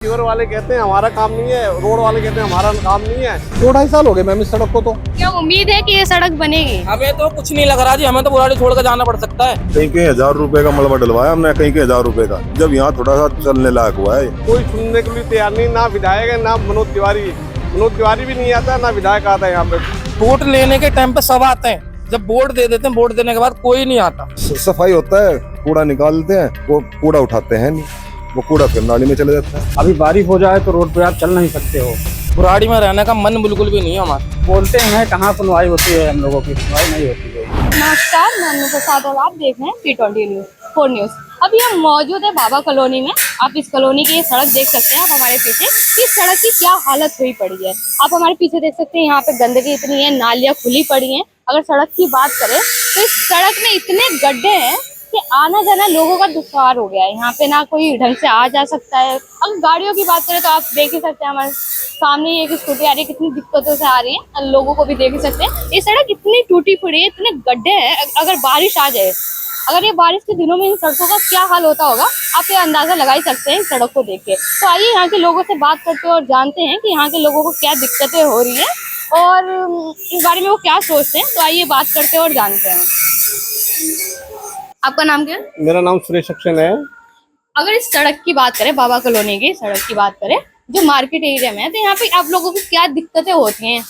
Sewer वाले कहते हैं हमारा काम नहीं है, रोड वाले कहते हैं हमारा काम नहीं है। 2-2.5 साल हो गए मैम इस सड़क को। तो क्या उम्मीद है कि ये सड़क बनेगी? हमें तो कुछ नहीं लग रहा जी, हमें तो बुराड़ी छोड़ कर जाना पड़ सकता है। कहीं के 1000 रुपए का मलबा डलवाया हमने, कहीं के 1000 रुपए का, जब यहाँ थोड़ा सा चलने लायक हुआ है। कोई सुनने के लिए तैयार नहीं, ना विधायक है ना मनोज तिवारी भी नहीं आता, ना विधायक आता है यहाँ पे। वोट लेने के टाइम पे सब आते हैं, जब वोट दे देते हैं, वोट देने के बाद कोई नहीं आता। सफाई होता है, कूड़ा निकालते हैं, वो कूड़ा उठाते हैं नहीं, वो कूड़ा फिर नाली में चले जाता है। अभी बारिश हो जाए तो रोड पे आप चल नहीं सकते हो। बुराड़ी में रहने का मन बिल्कुल भी नहीं है हमारा। बोलते हैं कहाँ सुनवाई होती है, हम लोगों की सुनवाई नहीं होती है। नमस्कार, मैं अनु प्रसाद और आप देख रहे हैं T20 4 न्यूज। अभी हम मौजूद है बाबा कॉलोनी में। आप इस कॉलोनी की ये सड़क देख सकते हैं। आप हमारे पीछे इस सड़क की क्या हालत हुई पड़ी है, आप हमारे पीछे देख सकते हैं। यहाँ पे गंदगी इतनी है, नालियाँ खुली पड़ी हैं। अगर सड़क की बात करें तो इस सड़क में इतने गड्ढे हैं कि आना जाना लोगों का दुश्वार हो गया है। यहाँ पे ना कोई ढंग से आ जा सकता है। अगर गाड़ियों की बात करें तो आप देख ही सकते हैं, हमारे सामने एक स्कूटी आ रही है, कितनी दिक्कतों से आ रही है, लोगों को भी देख ही सकते हैं। ये सड़क इतनी टूटी पड़ी है, इतने गड्ढे हैं। अगर बारिश आ जाए, अगर ये बारिश के दिनों में इन सड़कों का क्या हाल होता होगा, आप ये अंदाजा लगा ही सकते हैं इस सड़क को देख के। तो आइए यहाँ के लोगों से बात करते हैं और जानते हैं कि यहाँ के लोगों को क्या दिक्कतें हो रही है और इस बारे में वो क्या सोचते हैं। तो आइए बात करते हैं और जानते हैं। आपका नाम क्या है? मेरा नाम सुरेश सक्सेना है। अगर इस सड़क की बात करें, बाबा कॉलोनी की सड़क की बात करें जो मार्केट एरिया में है, तो यहाँ पे आप लोगों को क्या दिक्कतें होती हैं?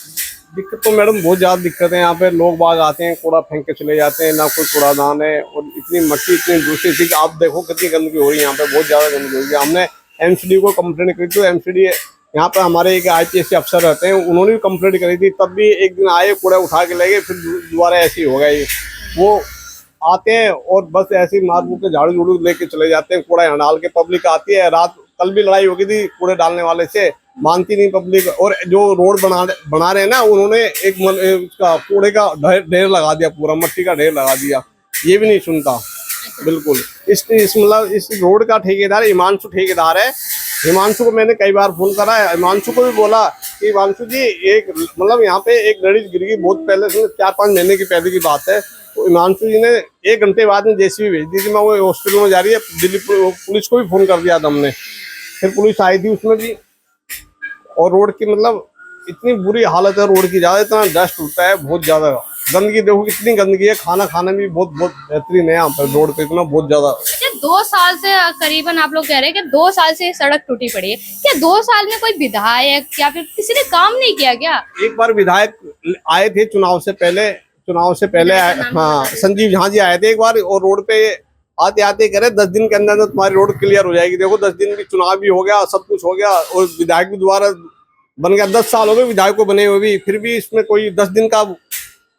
दिक्कत तो मैडम बहुत ज्यादा दिक्कत है। यहाँ पे लोग बाग आते हैं, कूड़ा फेंक के चले जाते हैं, ना कोई कूड़ादान है और इतनी मट्टी, इतनी दूसरी चीज। आप देखो कितनी गंदगी हो रही है यहाँ पे, बहुत ज्यादा गंदगी हो रही है। हमने एमसीडी को कंप्लेंट करी थी। एमसीडी यहाँ पे हमारे एक IPS अफसर रहते हैं, उन्होंने भी कंप्लेंट करी थी। तब भी एक दिन आए, कूड़ा उठा के ले गए, फिर दोबारा ऐसे ही हो गया। वो आते हैं और बस ऐसे ही मार के झाड़ू झूड़ू लेके चले जाते हैं। कूड़ा यहाँ डाल के पब्लिक आती है। रात कल भी लड़ाई हो गई थी कूड़े डालने वाले से, मानती नहीं पब्लिक। और जो रोड बना रहे हैं ना, उन्होंने एक उसका कूड़े का ढेर लगा दिया, पूरा मट्टी का ढेर लगा दिया। ये भी नहीं सुनता बिल्कुल। इस मतलब इस रोड का ठेकेदार हिमांशु ठेकेदार है। हिमांशु को मैंने कई बार फोन करा है। हिमांशु को भी बोला कि हिमांशु जी, एक मतलब यहाँ पे एक लेडीज गिर गई बहुत पहले, 4-5 महीने की पहले की बात है। तो हिमांशु जी ने 1 घंटे बाद में JCB भेज दी थी। मैं वो हॉस्पिटल में जा रही है, दिल्ली पुलिस को भी फोन कर दिया था हमने। फिर पुलिस आई थी उसमें भी। और रोड की मतलब इतनी बुरी हालत है रोड की, ज्यादा इतना डस्ट उठता है, बहुत ज्यादा गंदगी। देखो कितनी गंदगी है। खाना खाना भी बहुत बेहतरीन है यहाँ पर रोड पे, इतना बहुत ज्यादा। अच्छा, 2 साल से करीबन आप लोग कह रहे हैं कि 2 साल से सड़क टूटी पड़ी है। क्या 2 साल में कोई विधायक या फिर किसी ने काम नहीं किया क्या? एक बार विधायक आए थे चुनाव से पहले हाँ, संजीव झा जी आए थे एक बार। और रोड पे आते आते कह रहे 10 दिन के अंदर तुम्हारी रोड क्लियर हो जाएगी। देखो 10 दिन भी, चुनाव भी हो गया, सब कुछ हो गया और विधायक भी दोबारा बन गया। 10 साल हो गए विधायक को बने हुए भी, फिर भी इसमें कोई 10 दिन का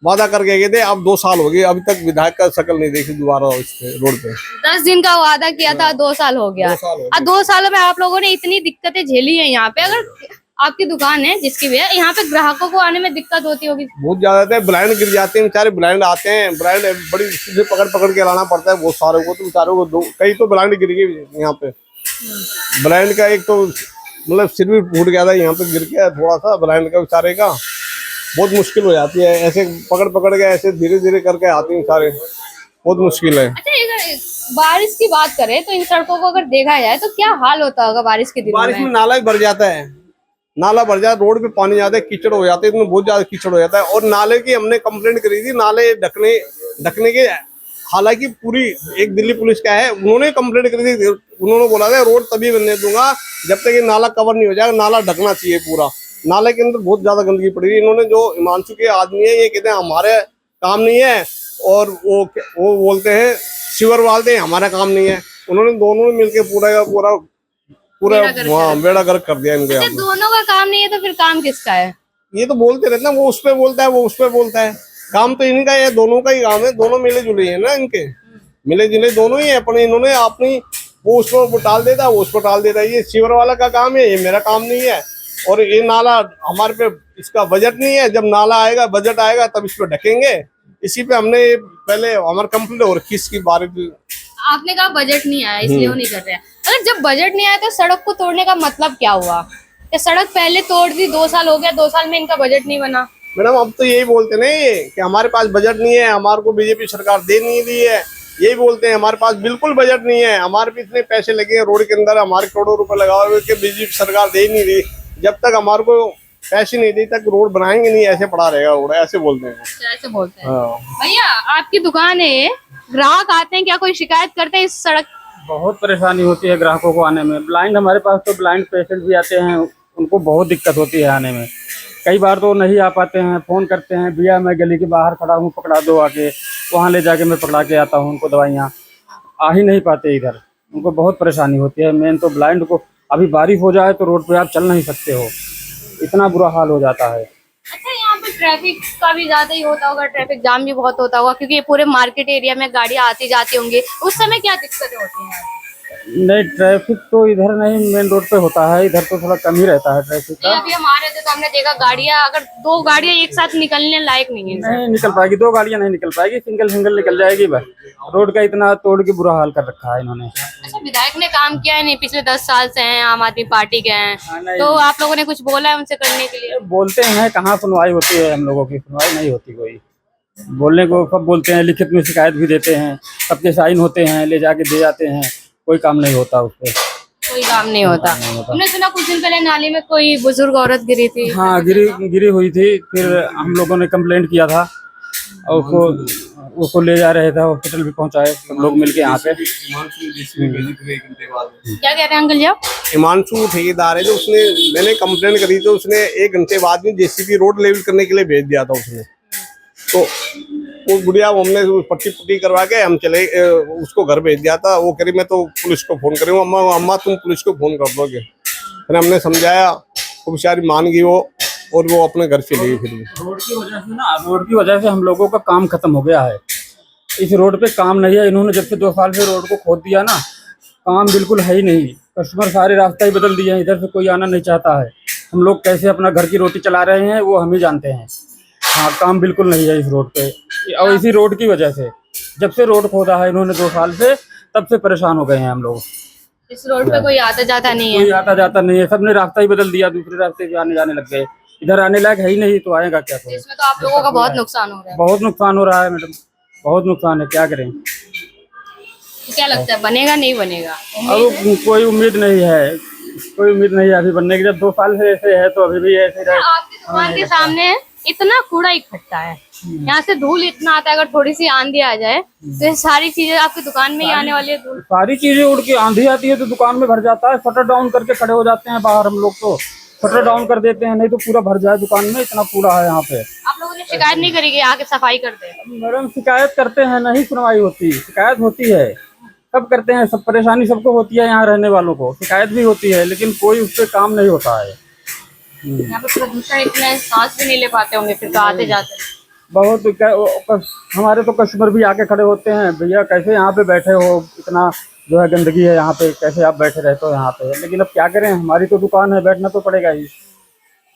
वादा करके गए थे। अब 2 साल हो गए, अभी तक विधायक का शक्ल नहीं देखी दोबारा उस रोड पे। 10 दिन का वादा किया था, 2 साल हो गया। 2 सालों में आप लोगों ने इतनी दिक्कतें झेली है। यहाँ पे अगर आपकी दुकान है जिसकी भी है, यहाँ पे ग्राहकों को आने में दिक्कत होती होगी? बहुत ज्यादा है। ब्लाइंड गिर जाते हैं बेचारे, ब्लाइंड आते हैं, ब्लाइंड बड़ी सीधे पकड़ के लाना पड़ता है बहुत सारे को। तो बेचारों को कई तो ब्लाइंड गिर गई यहाँ पे। ब्लाइंड का एक तो मतलब सिर भी फूट गया था यहाँ पे गिर के, थोड़ा सा ब्लाइंड का बेचारे का बहुत मुश्किल हो जाती है। ऐसे पकड़ के ऐसे धीरे धीरे करके आते हैं सारे, बहुत मुश्किल है। अच्छा, अगर बारिश की बात करें तो इन सड़कों को अगर देखा जाए तो क्या हाल होता होगा बारिश के दिनों में? बारिश में नाला भी भर जाता है, नाला भर जाता है, रोड पे पानी जाता है, कीचड़ हो जाते हैं, इसमें बहुत ज्यादा कीचड़ हो जाता है। और नाले की हमने कंप्लेंट करी थी, नाले ढकने के। हालांकि पूरी एक दिल्ली पुलिस का है, उन्होंने कंप्लेंट करी थी। उन्होंने बोला था रोड तभी बनने दूंगा जब तक ये नाला कवर नहीं हो जाएगा, नाला ढकना चाहिए पूरा। नाले के अंदर बहुत ज्यादा गंदगी पड़ी है। इन्होंने जो हिमांशु के आदमी है, ये कहते हैं हमारे काम नहीं है, और वो बोलते हैं सीवर वाले हमारा काम नहीं है। उन्होंने दोनों मिलकर पूरा बेड़ा गर्क कर दिया इनके। दोनों का काम नहीं है तो फिर काम किसका है? ये तो बोलते रहते हैं, वो उस पे बोलता है, वो उस पे बोलता है। काम तो इन्हीं का है, दोनों का ही काम है। दोनों मिले जुले है ना, इनके मिले जुले दोनों ही है अपने। इन्होंने अपनी वो उस पर टाल देता है, वो उस पर टाल देता है। ये सीवर वाला का काम है, ये मेरा काम नहीं है। और ये नाला हमारे पे, इसका बजट नहीं है। जब नाला आएगा, बजट आएगा, तब इस पे ढकेंगे। इसी पे हमने पहले हमारे कंप्लेंट और किसकी बारे में आपने कहा बजट नहीं आया इसलिए वो नहीं कर रहे हैं। अगर जब बजट नहीं आया तो सड़क को तोड़ने का मतलब क्या हुआ? या सड़क पहले तोड़ दी, 2 साल हो गया, 2 साल में इनका बजट नहीं बना? मैडम अब तो यही बोलते नहीं कि हमारे पास बजट नहीं है, हमारे को बीजेपी सरकार दे नहीं दी है, यही बोलते हैं हमारे पास बिल्कुल बजट नहीं है, हमारे भी इतने पैसे लगे हैं रोड के अंदर, हमारे करोड़ों रुपए लगाए हुए कि बीजेपी सरकार दे ही नहीं रही। जब तक हमारे को पैसे नहीं दी तक रोड बनाएंगे नहीं, ऐसे पड़ा रहेगा रोड, ऐसे बोलते हैं। ऐसे बोलते हैं। भैया आपकी दुकान है, ग्राहक आते हैं, क्या कोई शिकायत करते हैं इस सड़क? बहुत परेशानी होती है ग्राहकों को आने में। ब्लाइंड हमारे पास तो ब्लाइंड पेशेंट भी आते हैं, उनको बहुत दिक्कत होती है आने में। कई बार तो नहीं आ पाते हैं, फ़ोन करते हैं, भैया मैं गली के बाहर खड़ा हूँ, पकड़ा दो आके, वहाँ ले जाके मैं पकड़ा के आता हूँ उनको दवाइयाँ। आ ही नहीं पाते इधर, उनको बहुत परेशानी होती है। मेन तो ब्लाइंड को, अभी बारिश हो जाए तो रोड पे आप चल नहीं सकते हो, इतना बुरा हाल हो जाता है। अच्छा, यहाँ पे ट्रैफिक का भी ज्यादा ही होता होगा, ट्रैफिक जाम भी बहुत होता होगा, क्योंकि ये पूरे मार्केट एरिया में गाड़ियाँ आती जाती होंगी, उस समय क्या दिक्कतें होती हैं? नहीं, ट्रैफिक तो इधर नहीं, मेन रोड पे होता है, इधर तो थोड़ा कम ही रहता है ट्रैफिक का। अभी हम आ रहे थे तो हमने देखा गाड़ियाँ, अगर 2 गाड़ियाँ एक साथ निकलने लायक नहीं है। नहीं निकल पाएगी, 2 गाड़ियाँ नहीं निकल पाएगी, सिंगल निकल जाएगी बस। रोड का इतना तोड़ के बुरा हाल कर रखा है इन्होंने। अच्छा, विधायक ने काम किया है नहीं? पिछले 10 साल से हैं, आम आदमी पार्टी के हैं, तो आप लोगों ने कुछ बोला है उनसे करने के लिए? बोलते हैं, कहाँ सुनवाई होती है, हम लोगों की सुनवाई नहीं होती कोई। बोलने को सब बोलते हैं, लिखित में शिकायत भी देते हैं, सबके साइन होते हैं, ले जाके दे जाते हैं, कोई काम नहीं होता उस पर। कोई काम नहीं होता। हमने सुना कुछ दिन पहले नाली में कोई बुजुर्ग औरत गिरी थी। हाँ, गिरी हुई थी, फिर हम लोगों ने कंप्लेंट किया था और उसको ले जा रहे थे, हॉस्पिटल भी पहुंचाए सब लोग मिलके यहाँ पे। क्या कहते हैं अंकल जी आप? हिमांशु ठेकेदार है जो, उसने, मैंने कंप्लेंट करी तो उसने 1 घंटे बाद में जेसीबी रोड लेवल करने के लिए भेज दिया था उसने। तो वो बुढ़िया, हमने पट्टी पुट्टी करवा के हम चले, उसको घर भेज दिया था। वो करी मैं तो पुलिस को फोन करी, अम्मा तुम पुलिस को फोन कर दोगे। फिर हमने समझाया, वो बेचारी मान गई वो, और वो अपने घर चली गई। फिर रोड की वजह से ना, रोड की वजह से हम लोगों का काम खत्म हो गया है। इस रोड पे काम नहीं है, इन्होंने जब से 2 साल से रोड को खोद दिया ना, काम बिल्कुल है ही नहीं। कस्टमर सारे रास्ता ही बदल दिए हैं, इधर से कोई आना नहीं चाहता है। हम लोग कैसे अपना घर की रोटी चला रहे हैं वो हम ही जानते हैं। हाँ, काम बिल्कुल नहीं है इस रोड पे, और इसी रोड की वजह से, जब से रोड खोदा है इन्होंने 2 साल से, तब से परेशान हो गए हैं हम लोग। इस रोड पे कोई आता जाता नहीं है? कोई आता जाता नहीं है, सबने रास्ता ही बदल दिया, दूसरे रास्ते पे आने जाने लग गए, इधर आने लायक है ही नहीं, तो आएगा क्या? तो इसमें तो आप लोगों का बहुत नुकसान हो रहा है। बहुत नुकसान हो रहा है मैडम, बहुत नुकसान है, क्या करें? तो क्या लगता है, बनेगा नहीं बनेगा? अब कोई उम्मीद नहीं है, कोई उम्मीद नहीं है अभी बनने की। जब 2 साल से ऐसे है तो अभी भी ऐसे रहे। आपकी दुकान के सामने इतना कूड़ा इकट्ठा है, यहाँ से धूल इतना आता है, अगर थोड़ी सी आंधी आ जाए तो ये सारी चीजें आपकी दुकान में ही आने वाली है। धूल, सारी चीजें उड़ के, आंधी आती है तो दुकान में भर जाता है, शटर डाउन करके खड़े हो जाते हैं बाहर हम लोग, तो शटर डाउन कर देते हैं, नहीं तो पूरा भर जाए दुकान में, इतना कूड़ा है यहाँ पे। आप लोगों ने शिकायत नहीं करी कि आके सफाई कर दे? मैडम शिकायत करते हैं, नहीं सुनवाई होती। शिकायत होती है, सब करते हैं, सब परेशानी सबको होती है, यहाँ रहने वालों को शिकायत भी होती है, लेकिन कोई उस पर काम नहीं होता है। यहाँ पे प्रदूषण इतना है, सांस भी नहीं ले पाते होंगे फिर तो आते जाते। बहुत हमारे तो कस्टमर भी आके खड़े होते हैं, भैया कैसे यहाँ पे बैठे हो, इतना जो है गंदगी है यहाँ पे, कैसे आप बैठे रहते हो यहाँ पे? लेकिन अब क्या करें, हमारी तो दुकान है, बैठना तो पड़ेगा ही,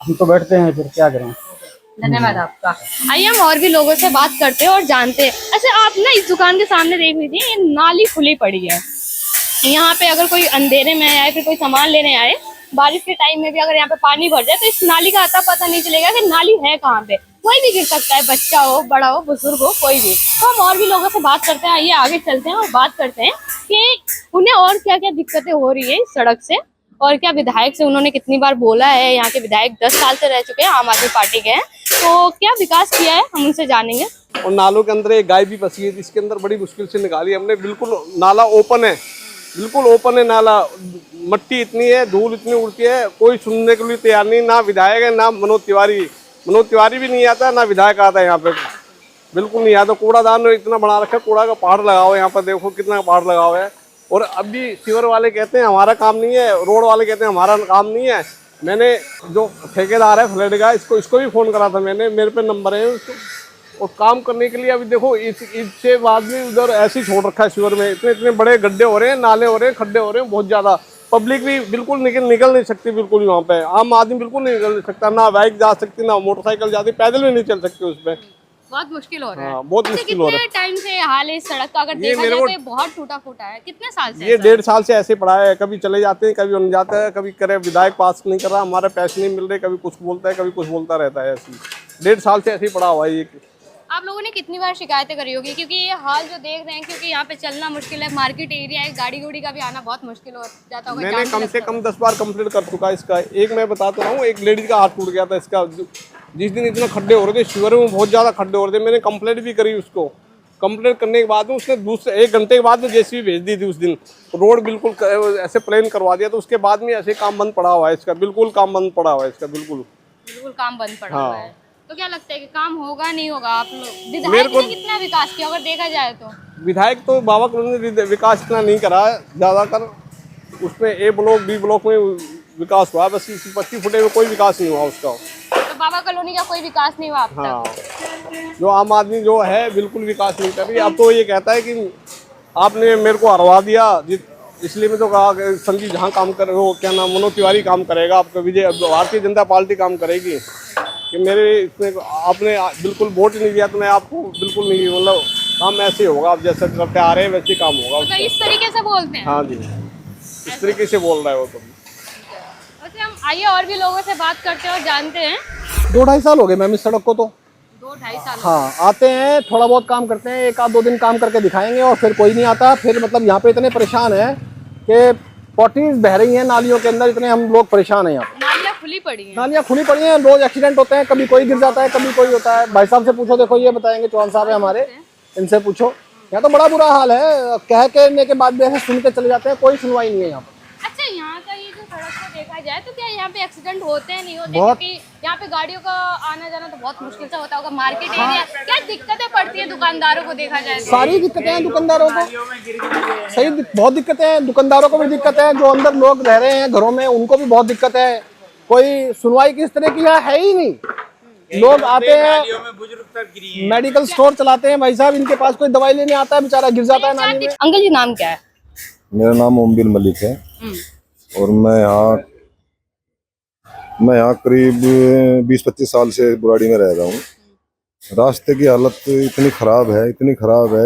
हम तो बैठते हैं, फिर क्या करें। धन्यवाद आपका। आइए हम और भी लोगों से बात करते हैं और जानते हैं। अच्छा, आप ना इस दुकान के सामने देख लीजिए, ये नाली खुली पड़ी है। यहाँ पे अगर कोई अंधेरे में आए, फिर कोई सामान लेने आए, बारिश के टाइम में भी अगर यहाँ पे पानी भर जाए तो इस नाली का आता पता नहीं चलेगा कि नाली है कहाँ पे। कोई भी गिर सकता है, बच्चा हो, बड़ा हो, बुजुर्ग हो, कोई भी। तो हम और भी लोगों से बात करते हैं, आइए आगे चलते हैं और बात करते हैं कि उन्हें और क्या क्या दिक्कतें हो रही है इस सड़क से, और क्या विधायक से उन्होंने कितनी बार बोला है। यहाँ के विधायक 10 साल से रह चुके हैं, आम आदमी पार्टी के हैं, तो क्या विकास किया है हम उनसे जानेंगे। और नालों के अंदर एक गाय भी फंसी है, जिसके अंदर बड़ी मुश्किल से निकाली हमने। बिल्कुल नाला ओपन है, बिल्कुल ओपन है नाला, मट्टी इतनी है, धूल इतनी उड़ती है, कोई सुनने के लिए तैयार नहीं। ना विधायक है, ना मनोज तिवारी भी नहीं आता, ना विधायक आता है यहाँ पे, बिल्कुल नहीं आता। कूड़ादान इतना बना रखा है, कूड़ा का पहाड़ लगा हुआ है यहाँ पर, देखो कितना पहाड़ लगा हुआ है। और अभी सीवर वाले कहते हैं हमारा काम नहीं है, रोड वाले कहते हैं हमारा काम नहीं है। मैंने जो ठेकेदार है फ्लड का, इसको भी फ़ोन करा था मैंने, मेरे पे नंबर है उसको, और काम करने के लिए अभी देखो इससे बाद में उधर ऐसे ही छोड़ रखा है। सीवर में इतने बड़े गड्ढे हो रहे हैं, नाले हो रहे हैं, खड्डे हो रहे हैं बहुत ज़्यादा। पब्लिक भी बिल्कुल निकल नहीं सकती, बिल्कुल वहाँ पे आम आदमी बिल्कुल नहीं निकल सकता, ना बाइक जा सकती, ना मोटरसाइकिल जाती, पैदल भी नहीं चल सकती उस पर। बहुत मुश्किल हो रहा है। बहुत मुश्किल हो रहा है। कितने टाइम से हाल है इस सड़क का? अगर देखा जाए तो ये बहुत टूटा फूटा है। कितने साल से? ये 1.5 साल से ऐसे पड़ा है, कभी चले जाते हैं, कभी बन जाता है, कभी करे विधायक पास नहीं कर रहा, हमारे पैसे नहीं मिल रहे, कभी कुछ बोलता है, कभी कुछ बोलता रहता है। ऐसे 1.5 साल से ऐसे ही पड़ा हुआ है ये। आप लोगों ने कितनी बार शिकायतें करी होगी, क्योंकि ये हाल जो देख रहे हैं, क्योंकि यहाँ पे चलना मुश्किल है, मार्केट एरिया है, गाड़ी गुड़ी का भी आना बहुत मुश्किल हो जाता होगा। मैंने जाम कम भी से लगता कम 10 बार कंप्लीट कर चुका है इसका। एक मैं बताता रहा हूँ, एक लेडीज का हाथ टूट गया था इसका, जिस दिन इतना खड्डे हो रहे थे, शिवर में बहुत ज़्यादा खड्डे हो रहे थे, मैंने कंप्लेंट भी करी उसको। कंप्लेंट करने के बाद में उसने दूसरे 1 घंटे के बाद में जेसीबी भेज दी थी। उस दिन रोड बिल्कुल ऐसे प्लेन करवा दिया, तो उसके बाद में ऐसे काम बंद पड़ा हुआ है इसका, बिल्कुल काम बंद पड़ा हुआ है इसका, बिल्कुल काम बंद पड़ा हाँ। हुआ है। तो क्या लगता है कि काम होगा नहीं होगा? आप लोग मेरे विधायक को- ने कितना विकास किया अगर देखा जाए तो? विधायक तो बाबा कॉलोनी ने विकास इतना नहीं करा है, ज़्यादातर उसमें ए ब्लॉक बी ब्लॉक में विकास हुआ, बस इस 25 फुटे में कोई विकास नहीं हुआ उसका। तो बाबा कॉलोनी का कोई विकास नहीं हुआ अब तक? हाँ, जो आम आदमी जो है बिल्कुल विकास नहीं कर रही। अब तो ये कहता है कि आपने मेरे को हरवा दिया, इसलिए मैं तो कहा कि संजीव जहाँ काम कर वो क्या नाम मनोज तिवारी काम करेगा, आपका विजय भारतीय जनता पार्टी काम करेगी, कि मेरे इसमें आपने बिल्कुल वोट नहीं दिया तो मैं आपको बिल्कुल नहीं, मतलब काम ऐसे होगा, आप जैसे करते आ रहे हैं वैसे काम होगा। तो इस तरीके से बोलते हैं? हाँ जी, इस तरीके से बोल रहा है वो तो। वैसे हम आइए और भी लोगों से बात करते हैं और जानते हैं। 2-2.5 साल हो गए मैम इस सड़क को तो। 2-2.5 साल? हाँ, आते हैं थोड़ा बहुत काम करते हैं, 1-2 दिन काम करके दिखाएंगे और फिर कोई नहीं आता। फिर मतलब यहाँ पे इतने परेशान हैं कि पॉटीज बह रही हैं नालियों के अंदर, इतने हम लोग परेशान हैं यहाँ पे। नालियाँ खुली पड़ी हैं? नालियाँ खुली पड़ी हैं, रोज एक्सीडेंट होते हैं, कभी कोई गिर जाता है, कभी कोई होता है। भाई साहब से पूछो, देखो ये बताएंगे, चौहान साहब है हमारे, इनसे पूछो। यहाँ तो बड़ा बुरा हाल है, कह के बाद भी ऐसे सुन के चले जाते हैं, कोई सुनवाई नहीं है यहाँ पे। अच्छा, यहाँ का ये जो सड़क को देखा जाए तो क्या यहाँ पे एक्सीडेंट होते हैं नहीं होते? बहुत। क्योंकि यहाँ पे गाड़ियों का आना जाना तो बहुत मुश्किल से होता होगा, मार्केट एरिया। क्या दिक्कतें पड़ती है दुकानदारों को देखा जाए तो? सारी दिक्कतें हैं दुकानदारों को, सही बहुत दिक्कतें हैं, दुकानदारों को भी दिक्कत है, जो अंदर लोग रह रहे हैं घरों में उनको भी बहुत दिक्कत है। कोई सुनवाई किस तरह की यहाँ है ही नहीं। लोग आते हैं, मेडिकल स्टोर चलाते हैं भाई साहब, इनके पास कोई दवाई लेने आता है, बेचारा गिर जाता है नाली में। अंकल जी, नाम क्या है? मेरा नाम ओमबिल मलिक है और मैं यहाँ करीब 20-25 साल से बुराड़ी में रह रहा हूँ। रास्ते की हालत इतनी खराब है,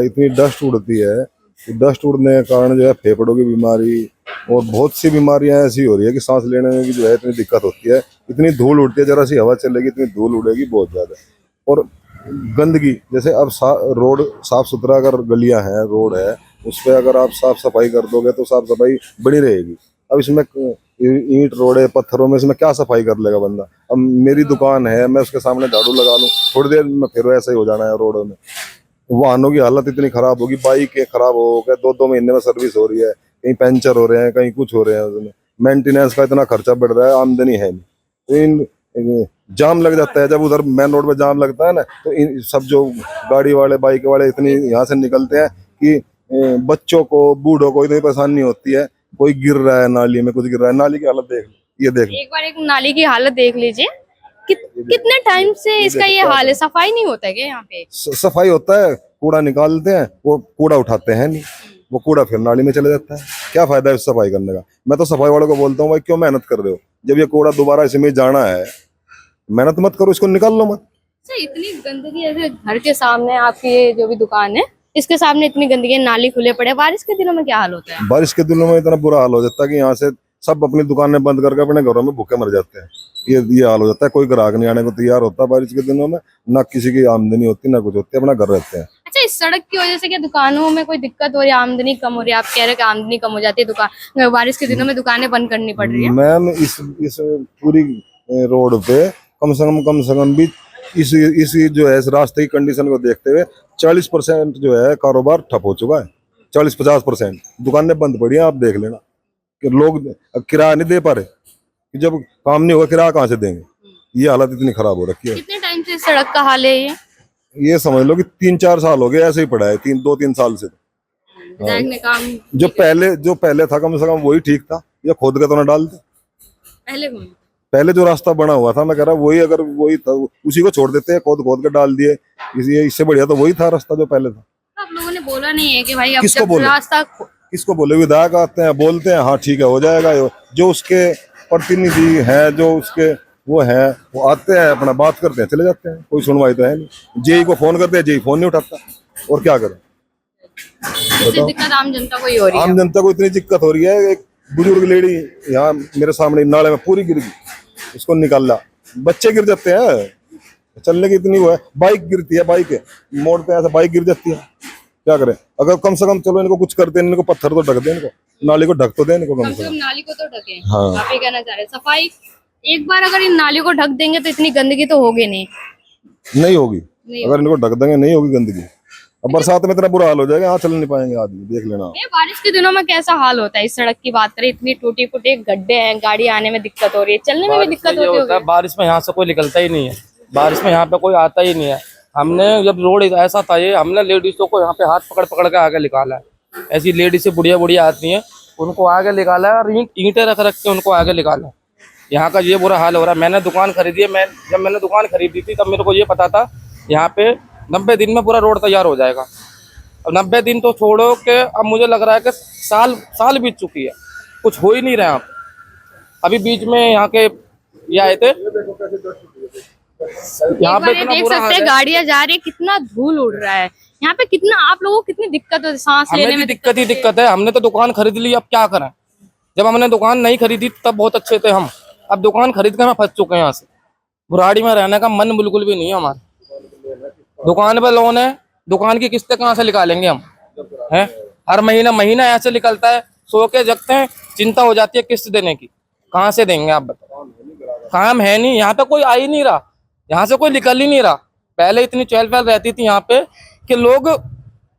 इतनी डस्ट उड़ती है कि डस्ट उड़ने के कारण जो है फेफड़ों की बीमारी और बहुत सी बीमारियां ऐसी हो रही है कि सांस लेने में भी जो है इतनी दिक्कत होती है। इतनी धूल उड़ती है, जरा सी हवा चलेगी इतनी धूल उड़ेगी बहुत ज़्यादा। और गंदगी, जैसे अब रोड साफ सुथरा अगर गलियां हैं, रोड है, उस पर अगर आप साफ सफाई कर दोगे तो साफ सफाई बनी रहेगी। अब इसमें ईंट रोड़े पत्थरों में इसमें क्या सफाई कर लेगा बंदा? अब मेरी दुकान है, मैं उसके सामने झाड़ू लगा लूँ, थोड़ी देर में फिर ऐसा ही हो जाना है रोडों में। वाहनों की हालत इतनी खराब होगी, बाइकें खराब हो गए, 2-2 महीने में सर्विस हो रही है, कहीं पंचर हो रहे हैं, कहीं कुछ हो रहे हैं, उसमें मेंटेनेंस का इतना खर्चा बढ़ रहा है, आमदनी है नहीं। तो इन जाम लग जाता है, जब उधर मेन रोड पे जाम लगता है ना, तो इन सब जो गाड़ी वाले बाइक वाले इतनी यहाँ से निकलते हैं कि बच्चों को बूढ़ों को इतनी परेशानी होती है। कोई गिर रहा है नाली में, कुछ गिर रहा है, नाली की हालत देख ये देख एक बार एक नाली की हालत देख लीजिए। कितने टाइम से इसका ये हाल है? सफाई नहीं होता है क्या यहाँ पे? सफाई होता है, कूड़ा निकालते हैं, वो कूड़ा उठाते हैं नहीं, वो कूड़ा फिर नाली में चले जाता है। क्या फायदा है इस सफाई करने का? मैं तो सफाई वालों को बोलता हूँ, भाई क्यों मेहनत कर रहे हो? जब ये कूड़ा दोबारा इसमें जाना है, मेहनत मत करो, इसको निकाल लो मत। अच्छा, इतनी गंदगी ऐसे घर के सामने आपकी ये जो भी दुकान है, इसके सामने इतनी गंदगी, नाली खुले पड़े, बारिश के दिनों में क्या हाल होता है? बारिश के दिनों में इतना बुरा हाल हो जाता है कि यहाँ से सब अपनी दुकानें बंद करके अपने घरों में भूखे मर जाते हैं। ये हाल हो जाता है, कोई ग्राहक नहीं आने को तैयार होता बारिश के दिनों में, ना किसी की आमदनी होती ना कुछ होती है, अपना घर रहते हैं। अच्छा, इस सड़क की वजह से क्या दुकानों में कोई दिक्कत हो रही है? आमदनी कम हो रही है? आप कह रहे हैं कि आमदनी कम हो जाती है, दुकान बारिश के दिनों में दुकानें बंद करनी पड़ रही है। मैम इस पूरी रोड पे कम से कम भी इस जो है इस रास्ते की कंडीशन को देखते हुए 40% जो है कारोबार ठप हो चुका है। 40-50% दुकानें बंद पड़ी हैं। आप देख लेना कि लोग किराया नहीं दे पा रहे, कि जब काम नहीं होगा किराया कहाँ से देंगे? ये हालत इतनी खराब हो रखी है। कितने टाइम से इस सड़क का हाल है ये समझ लो कि 3-4 साल हो गए ऐसे ही पड़ा है, 2-3 साल से। विधायक ने काम जो पहले था कम से कम वही ठीक था, या खोद के तो ना डालते। पहले जो रास्ता बना हुआ था, मैं कह रहा वही, अगर वही था उसी को छोड़ देते हैं, खोद के डाल दिए, इससे बढ़िया तो वही था रास्ता जो पहले था। आप लोगों ने बोला नहीं है कि भाई अब किसको जब बोले? रास्ता किसको बोले? विधायक आते हैं, बोलते हैं हाँ ठीक है हो जाएगा, जो उसके प्रतिनिधि हैं, जो उसके वो हैं, वो आते हैं, अपना बात करते हैं, चले जाते हैं, कोई सुनवाई तो है नहीं। जेई को फोन करते हैं, जेई फोन नहीं उठाता, और क्या करें? इससे दिक्कत आम जनता को ही हो रही है। आम जनता को इतनी दिक्कत हो रही है। एक बुजुर्ग लेडी यहाँ मेरे सामने नाले में पूरी गिर गई, उसको निकाला, बच्चे गिर जाते हैं, चलने की इतनी वो है, बाइक गिरती है, बाइक मोड़ पे ऐसा बाइक गिर जाती है, क्या करें? अगर कम से कम चलो इनको कुछ करते हैं, इनको पत्थर तो ढक दे, इनको नाली को ढक तो दे इनको कम कम से से कम कम। नाली को तो ढके। हाँ। आप ये कहना चाह रहे हैं सफाई एक बार अगर इन नालियों को ढक देंगे तो इतनी गंदगी तो होगी नहीं। नहीं होगी, नहीं अगर इनको ढक देंगे नहीं होगी गंदगी। अब बरसात में इतना बुरा हाल हो जाएगा, यहाँ चल नहीं पाएंगे आदमी, देख लेना। ये बारिश के दिनों में कैसा हाल होता है? इस सड़क की बात करें, इतनी टूटी फूटी गड्ढे हैं, गाड़ी आने में दिक्कत हो रही है, चलने में भी दिक्कत होती होगी। बारिश में यहाँ से कोई निकलता ही नहीं है, बारिश में यहाँ पे कोई आता ही नहीं है। हमने जब रोड ऐसा था ये, हमने लेडीजों को यहाँ पे हाथ पकड़ पकड़ के आगे निकाला है। ऐसी लेडीज से बुढ़िया बुढ़िया आती हैं, उनको आगे निकाला है और ईंटें रख रख के उनको आगे निकाला है। यहाँ का ये बुरा हाल हो रहा है। मैंने दुकान खरीदी है, जब मैंने दुकान खरीदी थी तब मेरे को ये पता था यहाँ पे 90 दिन में पूरा रोड तैयार हो जाएगा। अब 90 दिन तो छोड़ो कि अब मुझे लग रहा है कि साल बीत चुकी है, कुछ हो ही नहीं रहा। अभी बीच में यहाँ के ये आए थे, यहाँ पे इतना देख बुरा सकते हाल हैं है। गाड़ियां जा रही है, कितना धूल उड़ रहा है यहाँ पे, कितना आप लोगों को कितनी दिक्कत होती है सांस लेने हमें भी में? दिक्कत ही दिक्कत है। हमने तो दुकान खरीद ली, अब क्या करें? जब हमने दुकान नहीं खरीदी तब बहुत अच्छे थे हम, अब दुकान खरीद के हम फंस चुके हैं। यहाँ से बुराड़ी में रहने का मन बिल्कुल भी नहीं है हमारा। दुकान पे लोन है, दुकान की किस्तें कहाँ से निकालेंगे हम? हैं हर महीना ऐसे निकलता है, सो के जगते हैं, चिंता हो जाती है किस्त देने की, कहाँ से देंगे आप बताओ? काम है नहीं, यहाँ पे कोई आ ही नहीं रहा, यहाँ से कोई निकल ही नहीं रहा। पहले इतनी चहल पहल रहती थी यहाँ पे कि लोग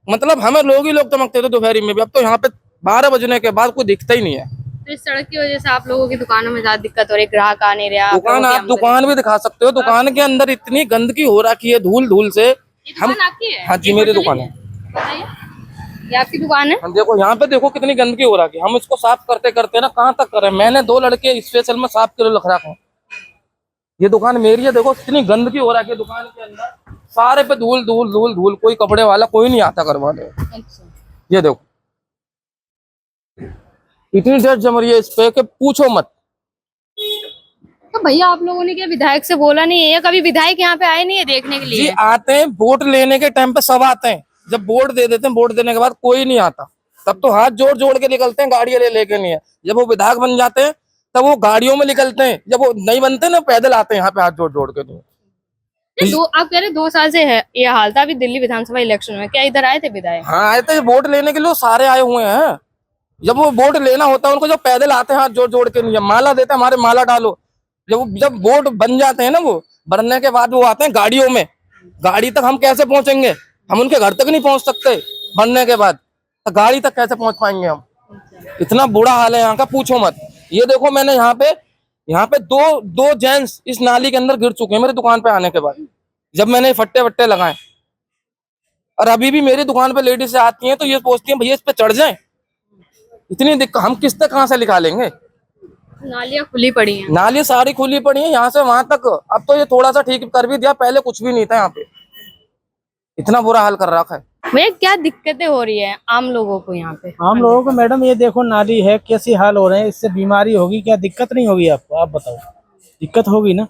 मतलब हमें लोग ही लोग चमकते थे दोपहरी में भी। अब तो यहाँ पे 12 बजने के बाद कोई दिखता ही नहीं है। तो इस सड़क की वजह से आप लोगों की दुकानों में ज्यादा दिक्कत हो रही है, ग्राहक आ नहीं रहा। दुकान आप दुकान भी दिखा सकते हो, दुकान के अंदर इतनी गंदगी हो रखी है धूल से। हम आपकी है? हाँ जी, मेरी दुकान है। बताइए, ये आपकी दुकान है? हम देखो यहाँ पे देखो कितनी गंदगी हो रखी है। हम इसको साफ करते करते ना कहाँ तक करें। मैंने 2 लड़के स्पेशल में साफ के लिए रख रखे हैं। ये दुकान मेरी है, देखो कितनी गंदगी हो रखी है दुकान के अंदर, सारे पे धूल। कोई कपड़े वाला कोई नहीं आता करवाने। अच्छा। ये देखो इतनी डर जम रही है इस पे कि पूछो मत। तो भैया आप लोगों ने क्या विधायक से बोला नहीं है? कभी विधायक यहाँ पे आए नहीं है देखने के जी लिए? आते हैं, वोट लेने के टाइम पे सब आते हैं। जब वोट दे देते हैं, वोट देने के बाद कोई नहीं आता। तब तो हाथ जोड़ जोड़ के निकलते हैं, गाड़ियां लेके नहीं है। जब वो विधायक बन जाते हैं तब वो गाड़ियों में निकलते हैं, जब वो नहीं बनते ना पैदल आते हैं यहाँ पे हाथ जोड़ जोड़ के। तो आप कह रहे 2 साल से है ये हाल था। अभी दिल्ली विधानसभा इलेक्शन में क्या इधर आए थे विधायक? हाँ आए थे, वोट लेने के लिए सारे आए हुए हैं। जब वो वोट लेना होता है उनको, जब पैदल आते हैं हाथ जोड़ जोड़ के, नहीं माला देते हमारे, माला डालो। जब वोट बन जाते हैं ना, वो बनने के बाद वो आते हैं गाड़ियों में। गाड़ी तक हम कैसे पहुंचेंगे? हम उनके घर तक नहीं पहुंच सकते बनने के बाद, तो गाड़ी तक कैसे पहुंच पाएंगे हम? इतना बुरा हाल है यहाँ का, पूछो मत। ये देखो मैंने यहाँ पे दो जेंट्स इस नाली के अंदर गिर चुके हैं मेरी दुकान पे आने के बाद, जब मैंने फट्टे वट्टे लगाए। और अभी भी मेरी दुकान पे लेडीज आती हैं तो ये सोचती हैं भैया इस पे चढ़ जाएं। इतनी दिक्कत, हम किस्तें कहाँ से निकालेंगे? नालियां खुली पड़ी हैं। नाली सारी खुली पड़ी है यहाँ से वहां तक। अब तो ये थोड़ा सा ठीक कर भी दिया, पहले कुछ भी नहीं था यहाँ पे। इतना बुरा हाल कर रखा है। भैया क्या दिक्कतें हो रही है आम लोगों को यहाँ पे? हम लोगों को मैडम ये देखो नाली है, कैसी हाल हो रहे हैं, इससे बीमारी होगी, क्या दिक्कत नहीं होगी आपको? आप बताओ, दिक्कत होगी ना,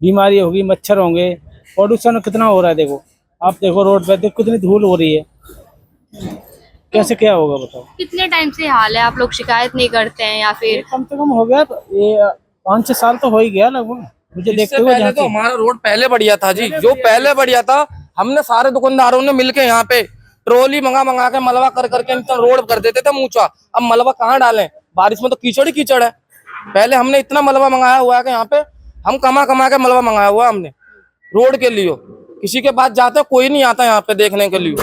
बीमारी होगी, मच्छर होंगे, पॉल्यूशन कितना हो रहा है। देखो आप देखो रोड पे देखो कितनी धूल हो रही है, कैसे क्या होगा बताओ? कितने टाइम से हाल है? आप लोग शिकायत नहीं करते हैं या फिर? कम से कम हो गया ये 5-6 साल तो हो ही गया लगभग मुझे देखते हुए। पहले तो हमारा रोड पहले बढ़िया था जी, जो पहले बढ़िया था, हमने सारे दुकानदारों ने मिलके यहाँ पे ट्रॉली मंगा के मलबा कर करके रोड कर देते थे ऊंचा। अब मलबा कहाँ डालें, बारिश में तो कीचड़ ही कीचड़ है। पहले हमने इतना मलबा मंगाया हुआ है कि यहाँ पे हम कमा के मलबा मंगाया हुआ है हमने रोड के लिए। किसी के पास जाते कोई नहीं आता यहाँ पे देखने के लिए,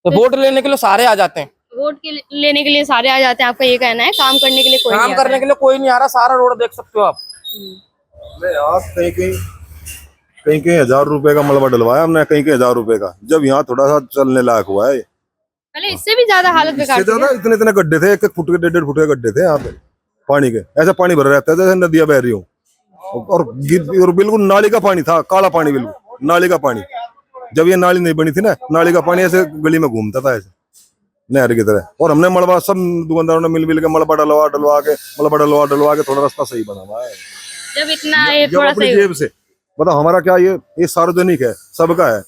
तो वोट लेने के लिए सारे आ जाते हैं। वोट के लेने के लिए सारे आ जाते हैं, आपका ये कहना है? काम करने के लिए कोई काम नहीं करने के लिए कोई नहीं आ रहा, सारा रोड देख सकते हो आप। यहाँ कहीं 1000 रुपए का मलबा डलवाया हमने, कहीं 1000 रुपए का, जब यहाँ थोड़ा सा चलने लायक हुआ है। पहले इससे भी ज्यादा हालत बेकार इससे थी। ज्यादा इतने गड्ढे थे, 1-1 फुट के 1.5 फुट के गड्ढे थे यहाँ पे पानी के। ऐसा पानी भरा रहता है जैसे नदियां बह रही हो, और बिल्कुल नाली का पानी था, काला पानी, बिल्कुल नाली का पानी। जब ये नाली नहीं बनी थी ना, नाली का पानी ऐसे गली में घूमता था ऐसे नहर की तरह। और हमने मलबा, सब दुकानदारों ने मिल के मलबा डलवा के थोड़ा रास्ता सही बना हुआ है। जब इतना ये जब थोड़ा अपनी सा जेब से बताओ, हमारा क्या, ये सार्वजनिक है, सबका है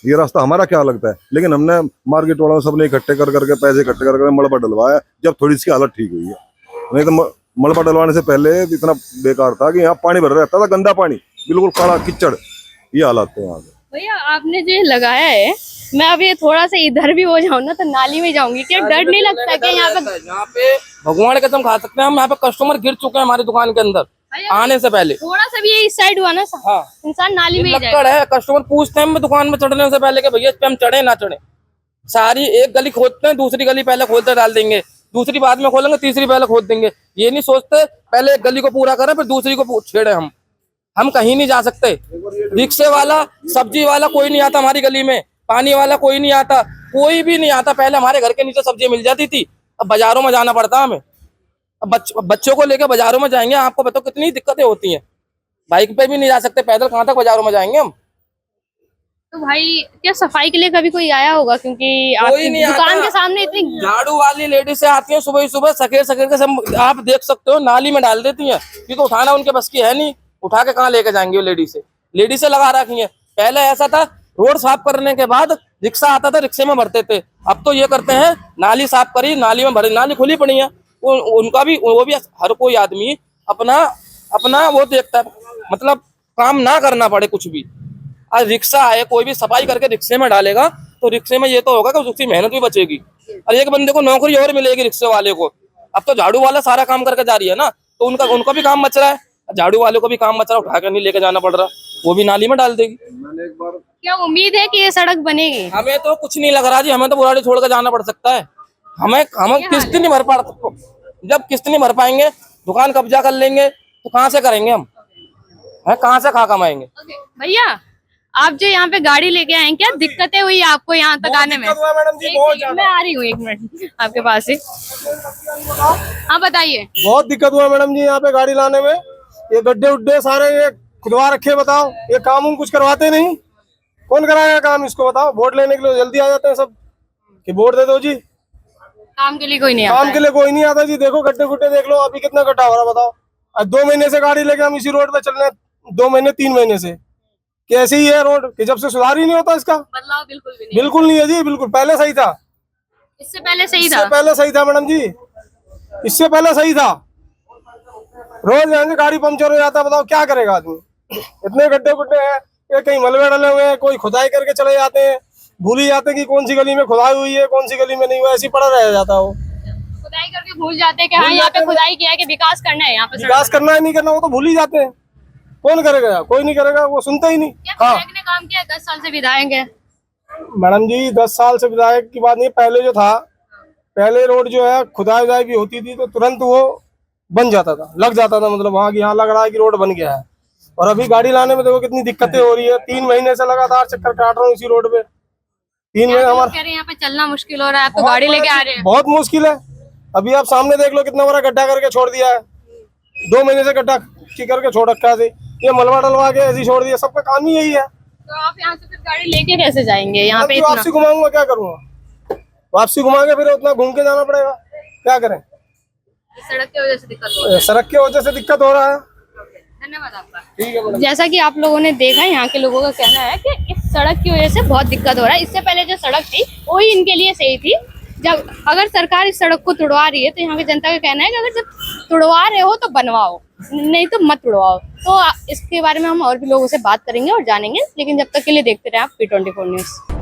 ये रास्ता, हमारा क्या लगता है? लेकिन हमने मार्केट वालों सबने इकट्ठे कर करके पैसे इकट्ठे कर मलबा डलवाया, जब थोड़ी सी हालत ठीक हुई है। नहीं तो मलबा डलवाने से पहले इतना बेकार था कि यहाँ पानी भर रहता था, गंदा पानी, बिल्कुल कड़ा कीचड़, ये हालात है यहाँ पे। भैया आपने जो ये लगाया है, मैं अब ये थोड़ा सा इधर भी हो जाऊँ ना तो नाली में जाऊंगी, क्या डर नहीं लगता क्या यहाँ पे भगवान कसम खा सकते हैं हम, यहाँ पे कस्टमर गिर चुके हैं हमारी दुकान के अंदर आने से पहले। थोड़ा सा भी ये इस साइड हुआ ना हाँ, इंसान नाली में ही लक्कड़ जाएगा। है, कस्टमर पूछते हैं दुकान में चढ़ने से पहले कि भैया इस पे हम चढ़े ना चढ़े। सारी एक गली खोदते हैं, दूसरी गली पहले खोदते डाल देंगे, दूसरी बाद में खोलेंगे, तीसरी पहले खोद देंगे। ये नहीं सोचते पहले एक गली को पूरा करें फिर दूसरी को छेड़े। हम कहीं नहीं जा सकते। रिक्शे वाला, सब्जी वाला कोई नहीं आता हमारी गली में, पानी वाला कोई नहीं आता, कोई भी नहीं आता। पहले हमारे घर के नीचे सब्जी मिल जाती थी, अब बाजारों में जाना पड़ता हमें। अब बच्चों को लेकर बाजारों में जाएंगे, आपको बताओ कितनी दिक्कतें होती हैं। बाइक पे भी नहीं जा सकते, पैदल कहाँ तक बाजारों में जाएंगे हम। तो भाई क्या सफाई के लिए कभी कोई आया होगा, क्योंकि आपकी नहीं दुकान आता। के सामने इतनी झाड़ू वाली लेडीज से आती है सुबह सुबह, सकेर सकेर के सब आप देख सकते हो नाली में डाल देती हैं। ये तो उठाना उनके बस की है नहीं, उठा के कहाँ लेके जाएंगे वो लेडीज से लगा रखी है। पहले ऐसा था रोड साफ करने के बाद रिक्शा आता था, रिक्शे में भरते थे। अब तो ये करते हैं नाली साफ करी, नाली में भरे, नाली खुली पड़ी है। उनका भी, वो भी हर कोई आदमी अपना अपना वो देखता है, मतलब काम ना करना पड़े कुछ भी। आज रिक्शा आए, कोई भी सफाई करके रिक्शे में डालेगा तो रिक्शे में ये तो होगा कि उसकी मेहनत भी बचेगी और एक बंदे को नौकरी और मिलेगी रिक्शे वाले को। अब तो झाड़ू वाला सारा काम करके जा रही है ना, तो उनका भी काम बच रहा है, झाड़ू वाले को भी काम बच रहा है, उठा कर नहीं लेके जाना पड़ रहा, वो भी नाली में डाल देगी। क्या उम्मीद है कि ये सड़क बनेगी? हमें तो कुछ नहीं लग रहा जी, हमें तो बुराड़ी छोड़ कर जाना पड़ सकता है। हमें किस्त नहीं भर पा, जब किस्त नहीं भर पाएंगे, दुकान कब्जा कर लेंगे तो कहाँ से करेंगे हम, कहाँ से खा कमाएंगे। भैया आप जो यहाँ पे गाड़ी लेके आए, क्या दिक्कतें हुई आपको यहाँ तक आने में? मैडम जी, एक सेकंड, मैं आ रही हूँ, 1 मिनट आपके पास ही। हाँ बताइए। बहुत दिक्कत हुआ मैडम जी यहाँ पे गाड़ी लाने में। ये गड्ढे उड्ढे सारे ये खुदवा रखे, बताओ ये काम कुछ करवाते नहीं, कौन कराएगा काम इसको बताओ। वोट लेने के लिए जल्दी आ जाते हैं सब कि वोट दे दो जी, काम के लिए कोई नहीं आता काम के लिए कोई नहीं आता जी। देखो गड्ढे गुड्ढे देख लो, अभी कितना गड्ढा हो रहा बताओ। आज 2 महीने से गाड़ी लेके हम इसी रोड पे चल रहे हैं, 2 महीने 3 महीने से कि ऐसे ही है रोड, कि जब से सुधार ही नहीं होता इसका। बदलाव बिल्कुल भी नहीं। बिल्कुल नहीं है जी, बिल्कुल। पहले सही था, इससे पहले सही था। इससे पहले सही था मैडम जी, इससे पहले सही था। रोज जाएंगे गाड़ी पंचर हो जाता है, बताओ क्या करेगा आदमी। इतने गड्ढे गुड्ढे हैं, ये कहीं मलबे डले हुए हैं, कोई खुदाई करके चले जाते हैं, भूल ही जाते हैं कि कौन सी गली में खुदाई हुई है, कौन सी गली में नहीं हुआ, ऐसे ही पड़ा रह जाता है वो। खुदाई करके भूल जाते हैं कि हाँ यहाँ पे खुदाई किया है, कि विकास करना है यहाँ पे। विकास करना है नहीं करना वो तो भूल ही जाते हैं। कौन करेगा? कोई नहीं करेगा, वो सुनते ही नहीं। क्या विधायक ने काम किया? 10 साल से विधायक है मैडम जी, 10 साल से विधायक की बात नहीं। पहले जो था, पहले रोड जो है खुदाई वुदाई भी होती थी तो तुरंत वो बन जाता था, लग जाता था, मतलब वहाँ की यहाँ लग रहा है कि रोड बन गया है। और अभी गाड़ी लाने में देखो कितनी दिक्कतें हो रही है। 3 महीने से लगातार चक्कर काट रहा हूँ इसी रोड पे। 3 महीने हमारा कह रहे हैं यहाँ पे चलना मुश्किल हो रहा है, आप तो गाड़ी लेके आ रहे हैं। बहुत मुश्किल है। अभी आप सामने देख लो कितना बड़ा गड्ढा करके छोड़ दिया है। 2 महीने से गड्ढा करके छोड़ रखा है, ये मलबा डलवा के ऐसे छोड़ दिया। सबका काम ही यही है। तो आप यहाँ से फिर गाड़ी लेके कैसे जाएंगे? यहाँ पे वापसी घुमाऊंगा, क्या करूँगा? वापसी घुमा के फिर उतना घूम के जाना पड़ेगा, क्या करें। सड़क की वजह से दिक्कत हो रही है। सड़क की वजह से दिक्कत हो रहा है। धन्यवाद आपका। ठीक है मैडम। जैसा कि आप लोगों ने देखा, यहाँ के लोगों का कहना है कि इस सड़क की वजह से बहुत दिक्कत हो रहा है। इससे पहले जो सड़क थी वही इनके लिए सही थी। जब अगर सरकार इस सड़क को तुड़वा रही है तो यहाँ की जनता का कहना है कि अगर जब तुड़वा रहे हो तो बनवाओ, नहीं तो मत तुड़वाओ। तो इसके बारे में हम और भी लोगों से बात करेंगे और जानेंगे, लेकिन जब तक के लिए देखते रहे आप P24 न्यूज़।